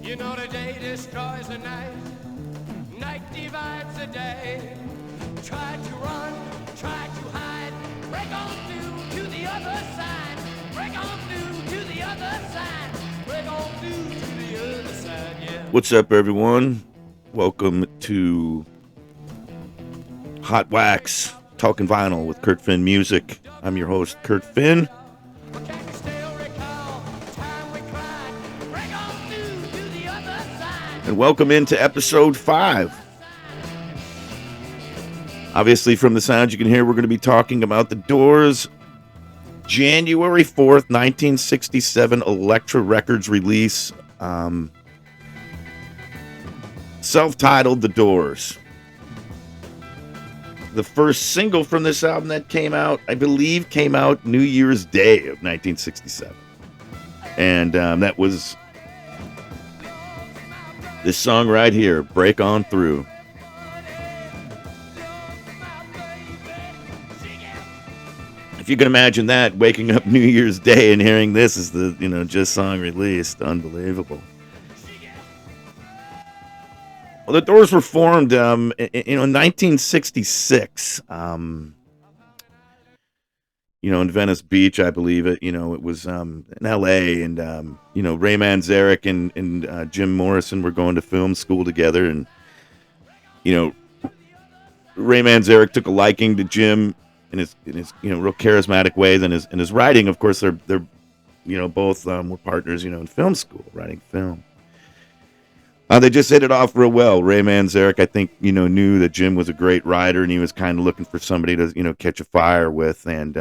You know the day destroys the night, night divides the day. Try to run, try to hide, break on through to the other side. Break on through to the other side. Break on through to the other side, yeah. What's up, everyone? Welcome to Hot Wax, Talking Vinyl with Kurt Finn Music. I'm your host, Kurt Finn. But can you still recall the time we cried? Break on through to the other side. And welcome into episode 5. Obviously, from the sounds you can hear, we're going to be talking about The Doors' January 4th, 1967 Elektra Records release, self-titled The Doors. The first single from this album that came out, I believe, came out New Year's Day of 1967. And that was this song right here, Break On Through. If you can imagine that, waking up New Year's Day and hearing this is the, just song released. Unbelievable. Well, the Doors were formed, in 1966, in Venice Beach, I believe it. It was in L.A. and Ray Manzarek and Jim Morrison were going to film school together, and Ray Manzarek took a liking to Jim in his real charismatic ways, and his writing. Of course, they're both were partners, in film school, writing film. They just hit it off real well. Ray Manzarek, I think, knew that Jim was a great writer, and he was kind of looking for somebody to, catch a fire with. And,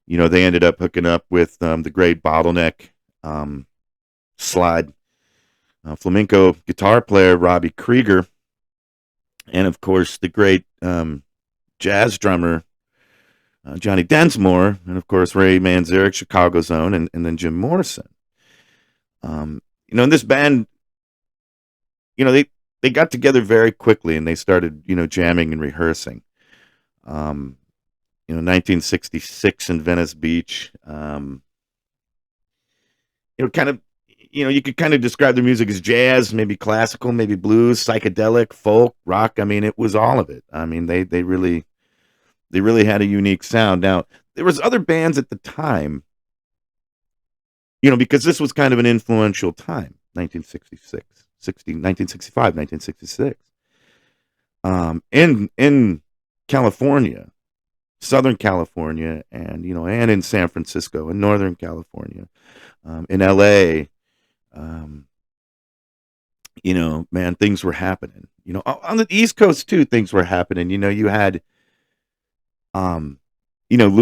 they ended up hooking up with the great Bottleneck slide flamenco guitar player, Robbie Krieger. And, of course, the great jazz drummer, Johnny Densmore. And, of course, Ray Manzarek, Chicago's own, and then Jim Morrison. In this band, they got together very quickly, and they started, jamming and rehearsing. 1966 in Venice Beach. You could kind of describe their music as jazz, maybe classical, maybe blues, psychedelic, folk, rock. I mean, it was all of it. I mean, they really had a unique sound. Now, there was other bands at the time, because this was kind of an influential time, 1965, 1966. In California, Southern California, and and in San Francisco, in Northern California, in LA, man, things were happening. On the East Coast too, things were happening. You had, Lou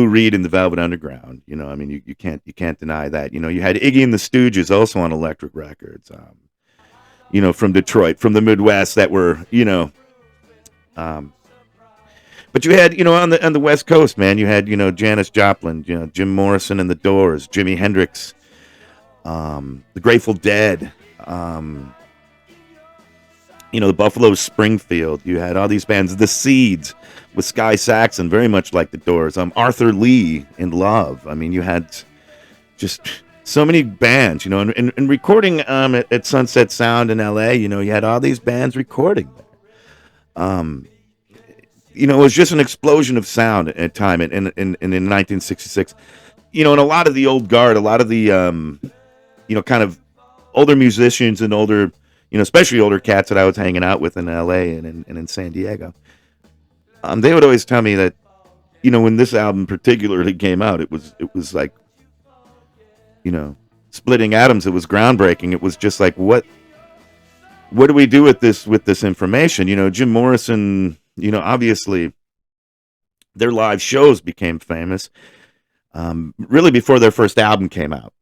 Reed and the Velvet Underground. You can't deny that. You had Iggy and the Stooges also on Electric Records. From Detroit, from the Midwest, that were, but you had, on the West Coast, man, you had, Janis Joplin, Jim Morrison and the Doors, Jimi Hendrix, the Grateful Dead, the Buffalo Springfield. You had all these bands, The Seeds with Sky Saxon, very much like the Doors, Arthur Lee in Love. I mean, you had just so many bands, and recording at Sunset Sound in LA, you had all these bands recording there. It was just an explosion of sound at time in 1966. And a lot of the old guard, a lot of the, kind of older musicians and older, especially older cats that I was hanging out with in LA and in San Diego, they would always tell me that, when this album particularly came out, it was like, splitting atoms. It was groundbreaking. It was just like, what do we do with this information? Jim Morrison, obviously their live shows became famous, really before their first album came out.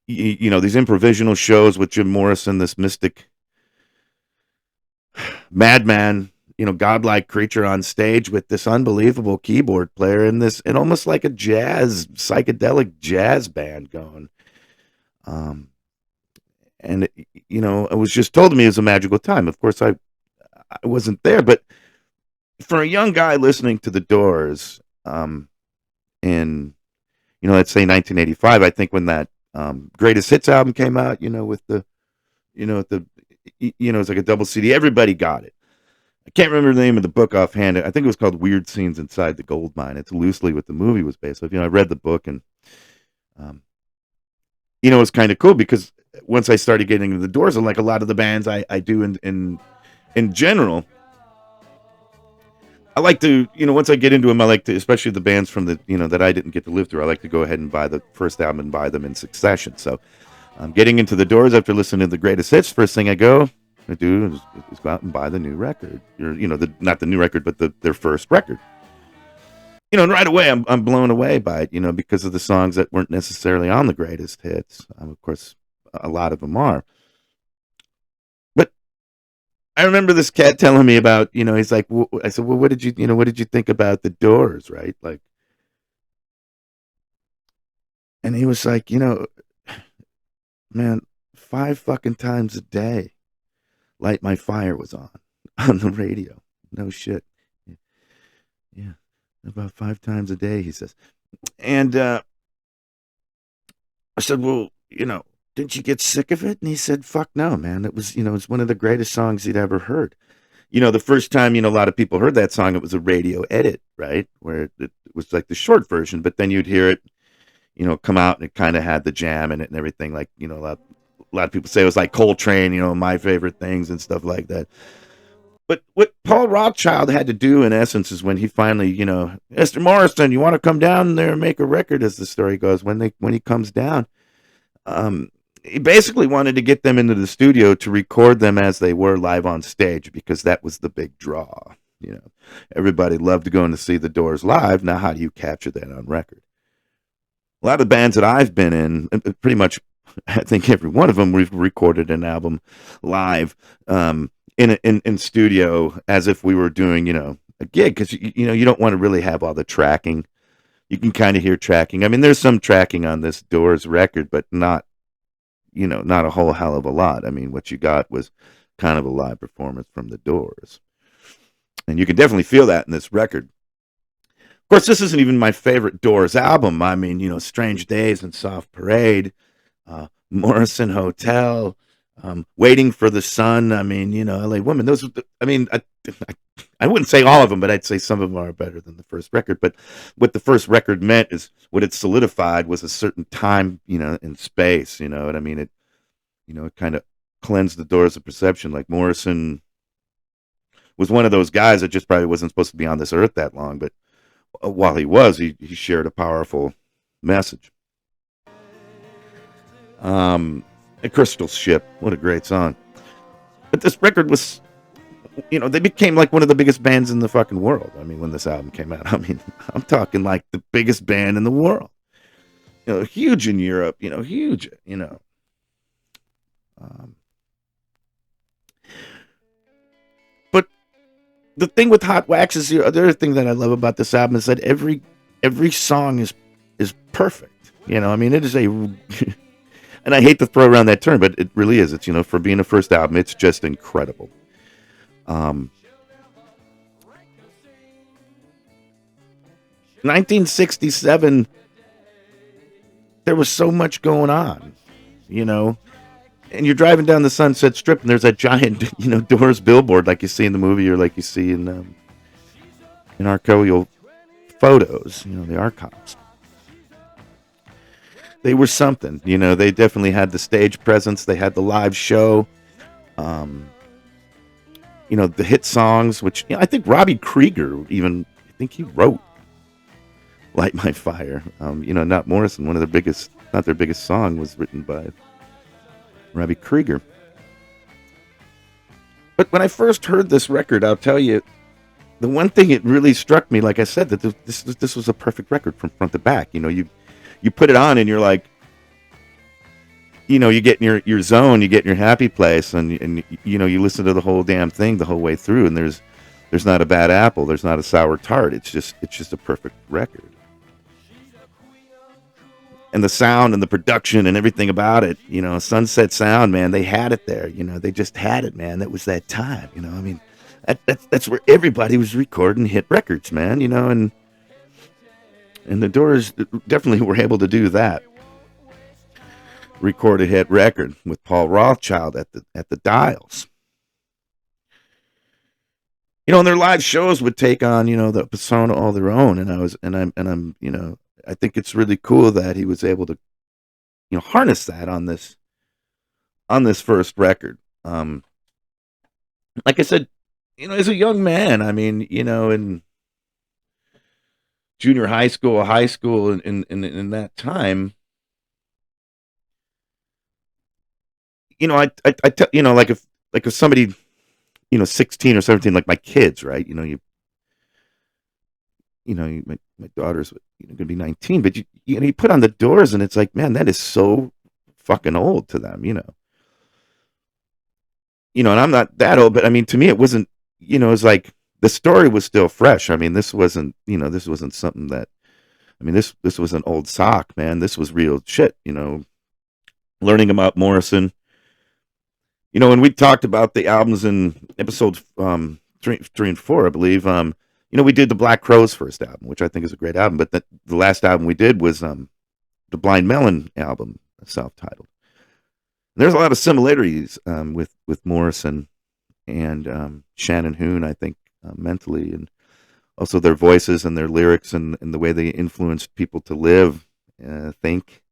These improvisational shows with Jim Morrison, this mystic madman, godlike creature on stage with this unbelievable keyboard player and almost like a psychedelic jazz band going. And it was just told to me it was a magical time. Of course, I wasn't there, but for a young guy listening to the Doors, in let's say 1985, I think when that Greatest Hits album came out, with the, at the, it's like a double CD. Everybody got it. I can't remember the name of the book offhand. I think it was called Weird Scenes Inside the Gold Mine. It's loosely what the movie was based off. I read the book, and um, it was kind of cool because once I started getting into the Doors, and like a lot of the bands I do in general, I like to, once I get into them, I like to, especially the bands from the, that I didn't get to live through, I like to go ahead and buy the first album and buy them in succession. So I'm getting into the Doors after listening to the greatest hits. First thing I do is go out and buy the new record. Not the new record, but their first record. And right away I'm blown away by it, because of the songs that weren't necessarily on the greatest hits. Of course, a lot of them are. But I remember this cat telling me about, he's like, I said, well, what did you think about the Doors, right? Like, and he was like, man, 5 fucking times a day, Light My Fire was on the radio. No shit. Yeah. About 5 times a day, he says. And I said, well, didn't you get sick of it? And he said, fuck no, man. It was, it's one of the greatest songs he'd ever heard. The first time, a lot of people heard that song, it was a radio edit, right? Where it was like the short version, but then you'd hear it, come out and it kind of had the jam in it and everything. Like, a lot of people say it was like Coltrane, My Favorite Things and stuff like that. But what Paul Rothchild had to do, in essence, is when he finally, Mr. Morrison, you want to come down there and make a record, as the story goes, when he comes down, he basically wanted to get them into the studio to record them as they were live on stage, because that was the big draw. Everybody loved going to see the Doors live. Now, how do you capture that on record? A lot of bands that I've been in, pretty much, I think every one of them, we've recorded an album live, in studio, as if we were doing, a gig, because you don't want to really have all the tracking. You can kind of hear tracking. I mean, there's some tracking on this Doors record, but not a whole hell of a lot. I mean, what you got was kind of a live performance from the Doors, and you can definitely feel that in this record. Of course, this isn't even my favorite Doors album. I mean, Strange Days and Soft Parade, Morrison Hotel, Waiting for the Sun. I mean, LA Woman. Those, I wouldn't say all of them, but I'd say some of them are better than the first record. But what the first record meant is what it solidified was a certain time, in space. You know what I mean? It kind of cleansed the Doors of perception. Like, Morrison was one of those guys that just probably wasn't supposed to be on this earth that long, but while he was, he shared a powerful message. A Crystal Ship, what a great song. But this record was, they became like one of the biggest bands in the fucking world. I mean, when this album came out, I'm talking like the biggest band in the world. Huge in Europe, huge, But the thing with Hot Wax is, the other thing that I love about this album is that every song is perfect. It is a... And I hate to throw around that term, but it really is. It's, for being a first album, it's just incredible. 1967, there was so much going on, and you're driving down the Sunset Strip, and there's that giant, Doors billboard like you see in the movie, or like you see in archival photos, the archives. They were something, they definitely had the stage presence. They had the live show, the hit songs, which, I think Robbie Krieger even, he wrote Light My Fire. Not Morrison. Not their biggest song was written by Robbie Krieger. But when I first heard this record, I'll tell you, the one thing it really struck me, like I said, that this was a perfect record from front to back. You put it on and you're like, you get in your zone, you get in your happy place, and you listen to the whole damn thing the whole way through, and there's not a bad apple, there's not a sour tart. It's just a perfect record. And the sound and the production and everything about it, Sunset Sound, man, they had it there. They just had it, man. That was that time. That's where everybody was recording hit records, man. And the Doors definitely were able to do that. recorded hit record with Paul Rothchild at the Dials. And their live shows would take on, the persona all their own. And I'm, I think it's really cool that he was able to, harness that on this first record. Like I said, as a young man, I mean, in junior high school, in that time, I tell, like if somebody, 16 or 17, like my kids, right? My daughter's going to be 19, but you put on the Doors and it's like, man, that is so fucking old to them, and I'm not that old, but I mean, to me, it wasn't, it was like the story was still fresh. I mean, this wasn't something that, I mean, this was an old sock, man. This was real shit, learning about Morrison. When we talked about the albums in episode 3 and 4, I believe, we did the Black Crowes first album, which I think is a great album. But the last album we did was the Blind Melon album, self-titled. There's a lot of similarities with Morrison and Shannon Hoon, I think, mentally, and also their voices and their lyrics and the way they influenced people to live, think,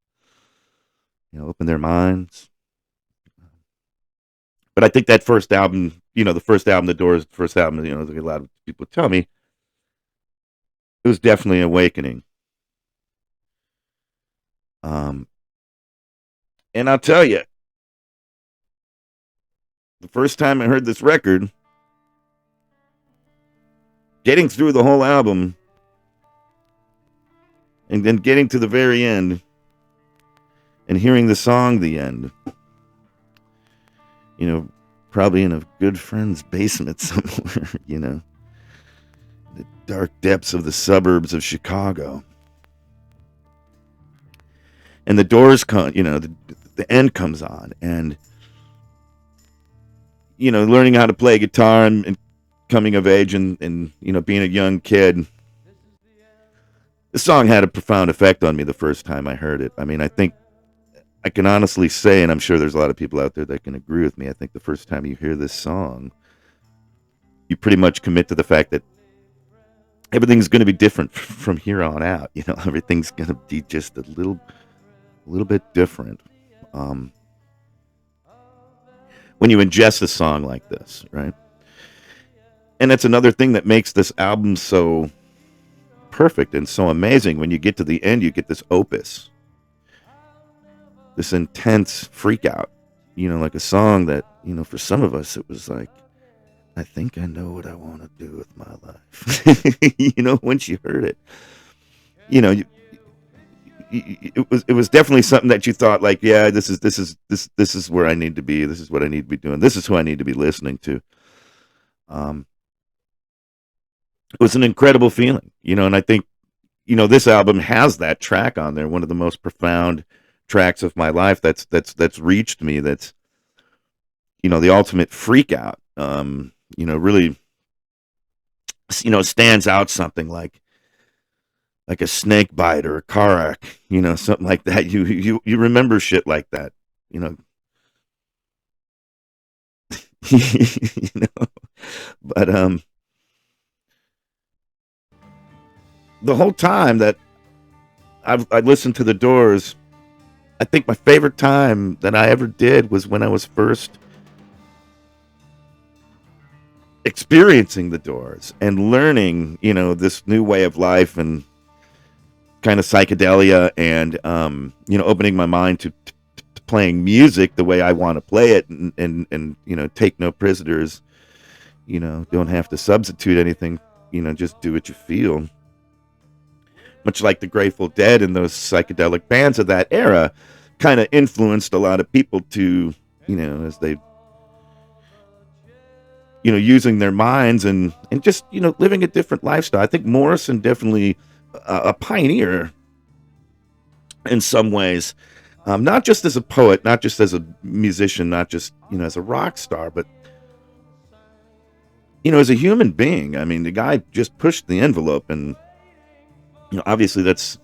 open their minds. But I think that first album, the first album, the Doors' first album, a lot of people tell me, it was definitely an awakening. And I'll tell you, the first time I heard this record, getting through the whole album, and then getting to the very end, and hearing the song, The End, probably in a good friend's basement somewhere, the dark depths of the suburbs of Chicago. And the Doors the end comes on, and learning how to play guitar and coming of age and being a young kid, the song had a profound effect on me the first time I heard it. I mean, I think I can honestly say, and I'm sure there's a lot of people out there that can agree with me, I think the first time you hear this song, you pretty much commit to the fact that everything's going to be different from here on out. Everything's going to be just a little bit different. When you ingest a song like this, right? And that's another thing that makes this album so perfect and so amazing. When you get to the end, you get this opus, this intense freak out, like a song that, for some of us, it was like, I think I know what I want to do with my life. Once you heard it, it was definitely something that you thought like, yeah, this is where I need to be. This is what I need to be doing. This is who I need to be listening to. It was an incredible feeling, and I think, this album has that track on there, one of the most profound tracks of my life that's reached me. That's, the ultimate freak out. Really, stands out, something like a snake bite or a car wreck, something like that. You remember shit like that, but the whole time that I listened to the Doors, I think my favorite time that I ever did was when I was first experiencing the Doors and learning, this new way of life and kind of psychedelia, and opening my mind to playing music the way I want to play it, and take no prisoners, don't have to substitute anything, just do what you feel. Much like the Grateful Dead and those psychedelic bands of that era kind of influenced a lot of people to, as they, using their minds and just, living a different lifestyle. I think Morrison definitely a pioneer in some ways, not just as a poet, not just as a musician, not just, as a rock star, but, as a human being. I mean, the guy just pushed the envelope, and, obviously that's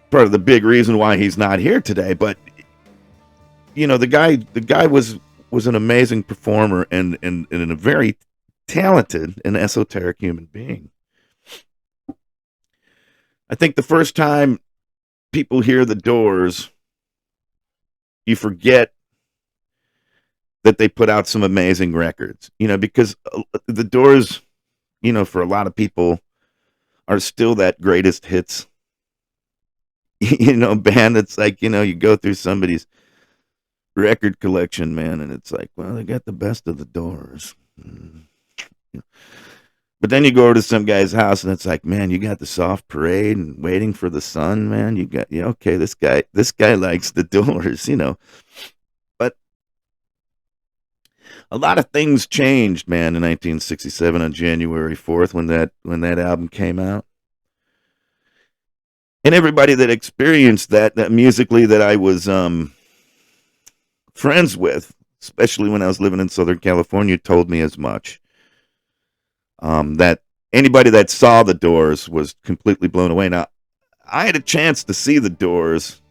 part of the big reason why he's not here today. But the guy was an amazing performer and a very talented and esoteric human being. I think the first time people hear the Doors, you forget that they put out some amazing records, because the Doors, for a lot of people are still that greatest hits, band. It's like, you go through somebody's record collection, man, and it's like, well, they got the best of the Doors. But then you go over to some guy's house and it's like, man, you got the Soft Parade and Waiting for the Sun, man. You got, okay, this guy likes the Doors, But a lot of things changed, man, in 1967 on January 4th when that album came out. And everybody that experienced that musically that I was friends with, especially when I was living in Southern California, told me as much. That anybody that saw the Doors was completely blown away. Now, I had a chance to see the Doors.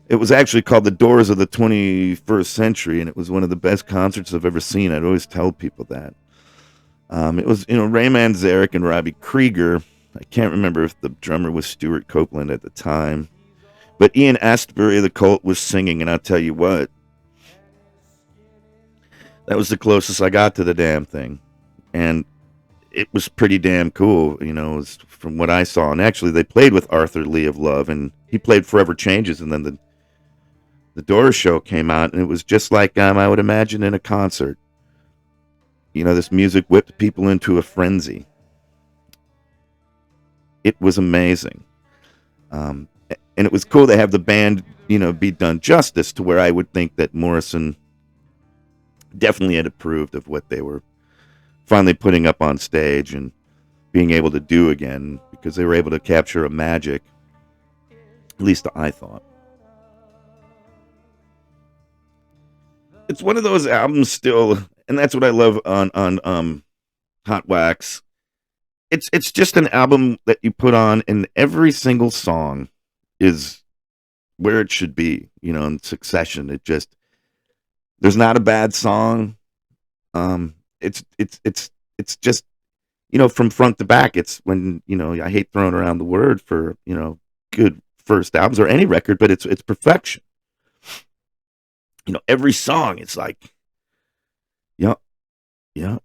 It was actually called the Doors of the 21st Century, and it was one of the best concerts I've ever seen. I'd always tell people that. It was, Ray Manzarek and Robbie Krieger. I can't remember if the drummer was Stuart Copeland at the time. But Ian Astbury of the Cult was singing, and I'll tell you what, that was the closest I got to the damn thing. And it was pretty damn cool, from what I saw. And actually, they played with Arthur Lee of Love, and he played Forever Changes, and then the Doors show came out, and it was just like I would imagine in a concert. This music whipped people into a frenzy. It was amazing. And it was cool to have the band, be done justice to where I would think that Morrison definitely had approved of what they were finally putting up on stage and being able to do again, because they were able to capture a magic, at least I thought. It's one of those albums still, and that's what I love on Hot Wax. It's just an album that you put on, and every single song is where it should be, in succession. There's not a bad song. It's just, from front to back. It's when, I hate throwing around the word for, good first albums or any record, but it's perfection. Every song, it's like, yep. And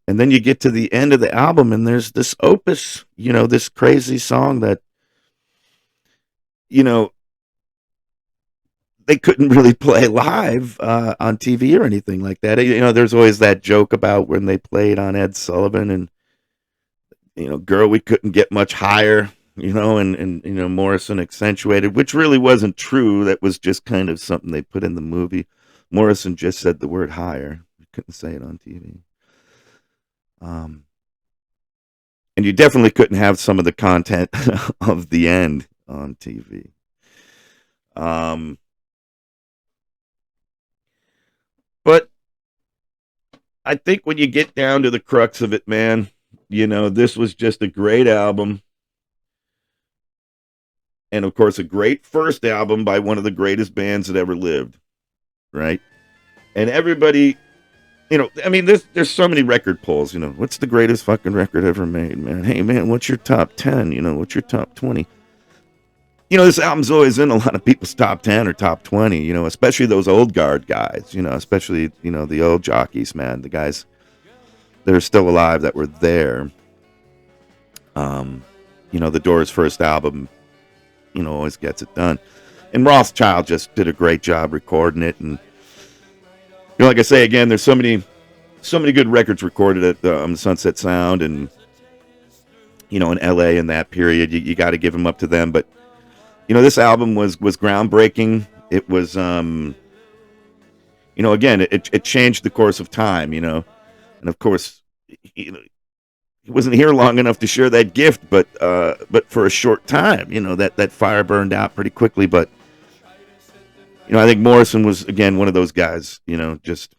then you get to the end of the album and there's this opus, this crazy song that, they couldn't really play live on TV or anything like that. There's always that joke about when they played on Ed Sullivan and, girl, we couldn't get much higher, and Morrison accentuated, which really wasn't true. That was just kind of something they put in the movie. Morrison just said the word higher. You couldn't say it on TV. And you definitely couldn't have some of the content of the end on TV. But I think when you get down to the crux of it, man, this was just a great album. And of course, a great first album by one of the greatest bands that ever lived. Right? And everybody, there's so many record polls, what's the greatest fucking record ever made, man? Hey, man, what's your top 10? What's your top 20? This album's always in a lot of people's top 10 or top 20, especially those old guard guys, especially, the old jockeys, man, the guys that are still alive that were there. The Doors' first album, always gets it done. And Rothschild just did a great job recording it. And, like I say, again, there's so many good records recorded at the Sunset Sound and, in LA in that period. You got to give them up to them. But, this album was groundbreaking. It was, again, it changed the course of time, and of course, he wasn't here long enough to share that gift, but for a short time, that fire burned out pretty quickly. But, I think Morrison was, again, one of those guys, just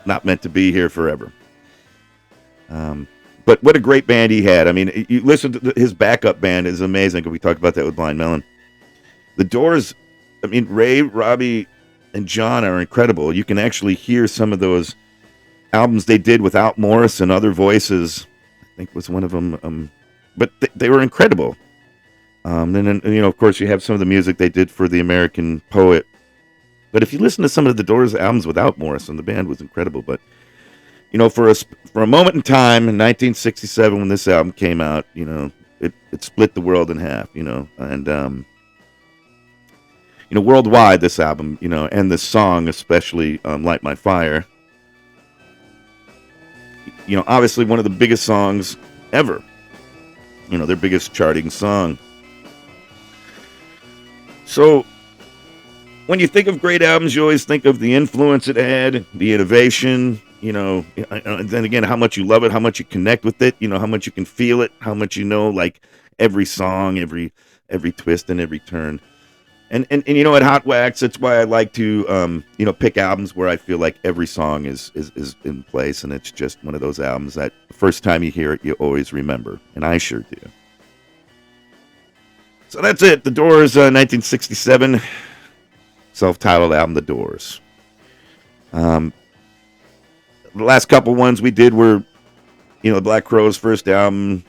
not meant to be here forever. But But what a great band he had. I mean, you listen to his backup band is amazing. We talked about that with Blind Melon. The Doors, I mean, Ray, Robbie, and John are incredible. You can actually hear some of those albums they did without Morris and other voices. I think was one of them. But they were incredible. And then, of course, you have some of the music they did for the American Poet. But if you listen to some of the Doors albums without Morrison, the band was incredible. But, for a moment in time in 1967 when this album came out, it split the world in half, and, worldwide, this album, and this song, especially Light My Fire, obviously one of the biggest songs ever, their biggest charting song. So, when you think of great albums, you always think of the influence it had, the innovation, and then again, how much you love it, how much you connect with it, how much you can feel it, how much like every song, every twist and every turn. And at Hot Wax, that's why I like to, pick albums where I feel like every song is in place, and it's just one of those albums that the first time you hear it, you always remember, and I sure do. So that's it. The Doors, 1967, self-titled album, The Doors. The last couple ones we did were, the Black Crowes' first album,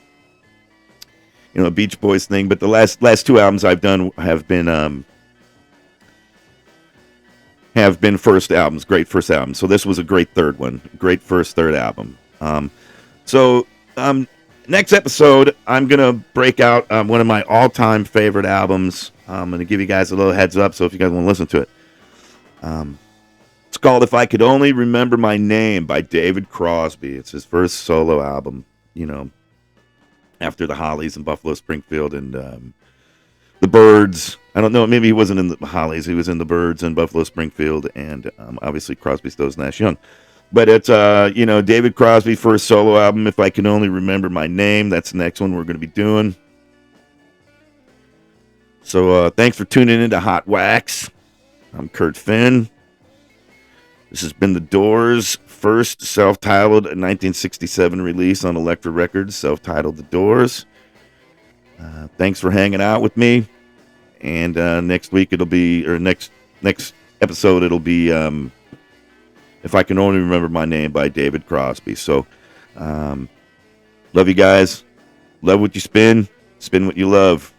a Beach Boys thing, but the last two albums I've done have been first albums, great first albums. So this was a great third one, great third album. Next episode, I'm going to break out one of my all-time favorite albums. I'm going to give you guys a little heads up, so if you guys want to listen to it. It's called If I Could Only Remember My Name by David Crosby. It's his first solo album, after the Hollies and Buffalo Springfield and the Byrds. I don't know, maybe he wasn't in the Hollies. He was in the Byrds and Buffalo Springfield and obviously Crosby, Stills, Nash Young. But it's, David Crosby first solo album, If I Can Only Remember My Name. That's the next one we're going to be doing. So thanks for tuning into Hot Wax. I'm Kurt Finn. This has been The Doors' first self-titled 1967 release on Elektra Records, self-titled The Doors. Thanks for hanging out with me. And next week it'll be, or next episode it'll be If I Can Only Remember My Name by David Crosby. So, love you guys. Love what you spin. Spin what you love.